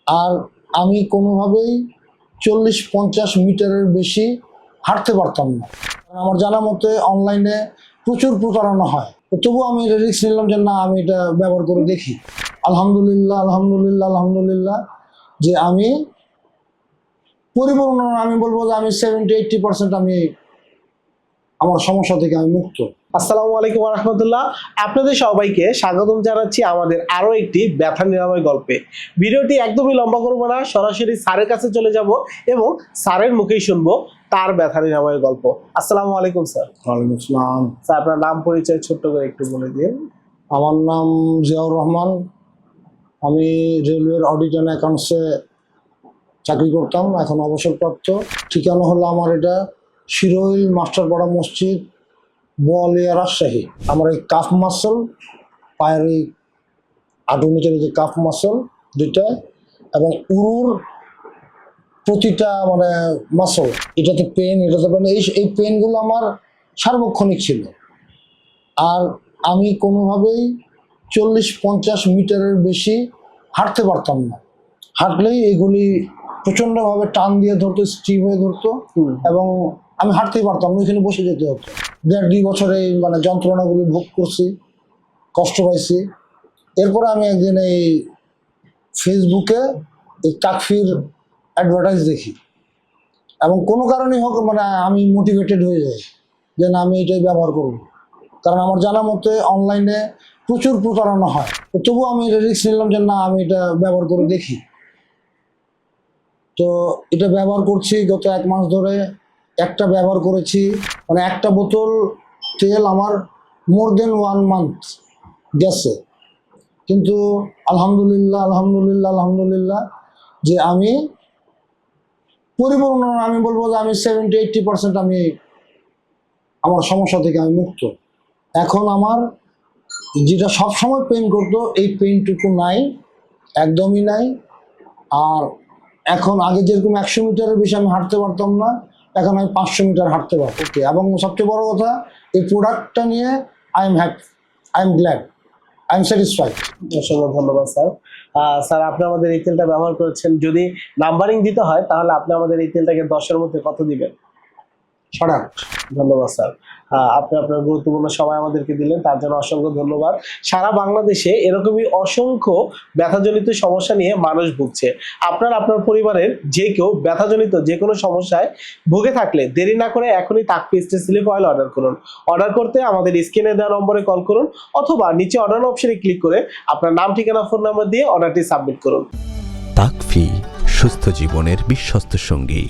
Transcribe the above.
আর আমি কোনোভাবেই 40-50 মিটারের বেশি হাঁটতে পারতাম না। আমার জানা মতে অনলাইনে প্রচুর প্রতারণা হয়, তবুও আমি রিস্ক নিলাম যে না, আমি এটা ব্যবহার করে দেখি। আলহামদুলিল্লাহ আলহামদুলিল্লাহ আলহামদুলিল্লাহ যে আমি পরিপূর্ণ, আমি বলবো যে আমি 70-80% আমি আমার সমস্যা থেকে আমি মুক্ত। আসসালামু আলাইকুম ওয়া রাহমাতুল্লাহ। আপনাদের সবাইকে স্বাগতম জানাচ্ছি আমাদের আরো একটি ব্যথা নিরাময় গল্পে। ভিডিওটি একদমই লম্বা করব না, সরাসরি স্যারের কাছে চলে যাব এবং স্যারের মুখেই শুনবো তার ব্যথা নিরাময় গল্প। আসসালামু আলাইকুম স্যার। ওয়ালাইকুম আসসালাম। স্যার, আপনার নাম পরিচয় ছোট্ট করে একটু বলে দিন। আমার নাম জিয়াউর রহমান। আমি রেলওয়ের অডিট অ্যান্ড অ্যাকাউন্টসে চাকরি করতাম, এখন অবসরপ্রাপ্ত। ঠিকানা হলো আমার এটা শিরোইল মাস্টারপাড়া মসজিদ, বোয়ালিয়া, রাজশাহী। আমার এই কাফ মাসল, পায়ের এই হাঁটুর নিচের যে কাফ মাসল দুইটা এবং উরুর প্রতিটা মানে মাসল, এটাতে পেন, এটাতে পেন, এই পেনগুলো আমার সার্বক্ষণিক ছিল। আর আমি কোনোভাবেই 40-50 মিটারের বেশি হাঁটতে পারতাম না। হাঁটলেই এগুলি প্রচণ্ডভাবে টান দিয়ে ধরতো, স্টিভ হয়ে ধরতো এবং আমি হাঁটতেই পারতাম না, ওইখানে বসে যেতে হতো। 1.5-2 বছরে মানে যন্ত্রণাগুলি ভোগ করছি, কষ্ট পাইছি। এরপরে আমি একদিন এই ফেসবুকে এই তাকফির অ্যাডভার্টাইজ দেখি এবং কোনো কারণেই হোক মানে আমি মোটিভেটেড হয়ে যাই যে না, আমি এটাই ব্যবহার করব। কারণ আমার জানা মতে অনলাইনে প্রচুর প্রতারণা হয়, তবুও আমি রিস্ক নিলাম যে না, আমি এটা ব্যবহার করে দেখি। তো এটা ব্যবহার করছি গত 1 মাস ধরে। একটা ব্যবহার করেছি, মানে একটা বোতল তেল আমার মোর দেন 1 মান্থ গেছে। কিন্তু আলহামদুলিল্লাহ আলহামদুলিল্লাহ আলহামদুলিল্লাহ যে আমি পরিপূর্ণ, আমি বলবো যে আমি 70-80% আমি আমার সমস্যা থেকে আমি মুক্ত। এখন আমার যেটা সবসময় পেন করতো, এই পেনটুকু নাই, একদমই নাই। আর এখন আগে যেরকম 100 মিটারের বেশি আমি হাঁটতে পারতাম না, এখন আমি 500 মিটার হাঁটতে পারবো। ওকে, এবং সবচেয়ে বড় কথা, এই প্রোডাক্টটা নিয়ে I am happy, I am glad, I am satisfied. অসংখ্য ধন্যবাদ স্যার। স্যার, আপনি আমাদের এই তেলটা ব্যবহার করেছেন, যদি নাম্বারিং দিতে হয় তাহলে আপনি আমাদের এই তেলটাকে 10-এর মধ্যে কত দিবেন? 8। ধন্যবাদ স্যার। আপনি আপনার গুরুত্বপূর্ণ সময় আমাদেরকে দিলেন, তার জন্য অসংখ্য ধন্যবাদ। সারা বাংলাদেশে এরকমই অসংখ্য ব্যথাজনিত সমস্যা নিয়ে মানুষ ভুগছে। আপনার পরিবারের যে কেউ ব্যথাজনিত যে কোনো সমস্যায় ভুগে থাকলে দেরি না করে এখনই তাকফি স্ট্রেস রিলিফ অয়েল অর্ডার করুন। অর্ডার করতে আমাদের স্ক্রিনে দেওয়া নম্বরে কল করুন অথবা নিচে অর্ডার অপশনে ক্লিক করে আপনার নাম, ঠিকানা, ফোন নাম্বার দিয়ে অর্ডারটি সাবমিট করুন। তাকফি, সুস্থ জীবনের বিশ্বস্ত সঙ্গী।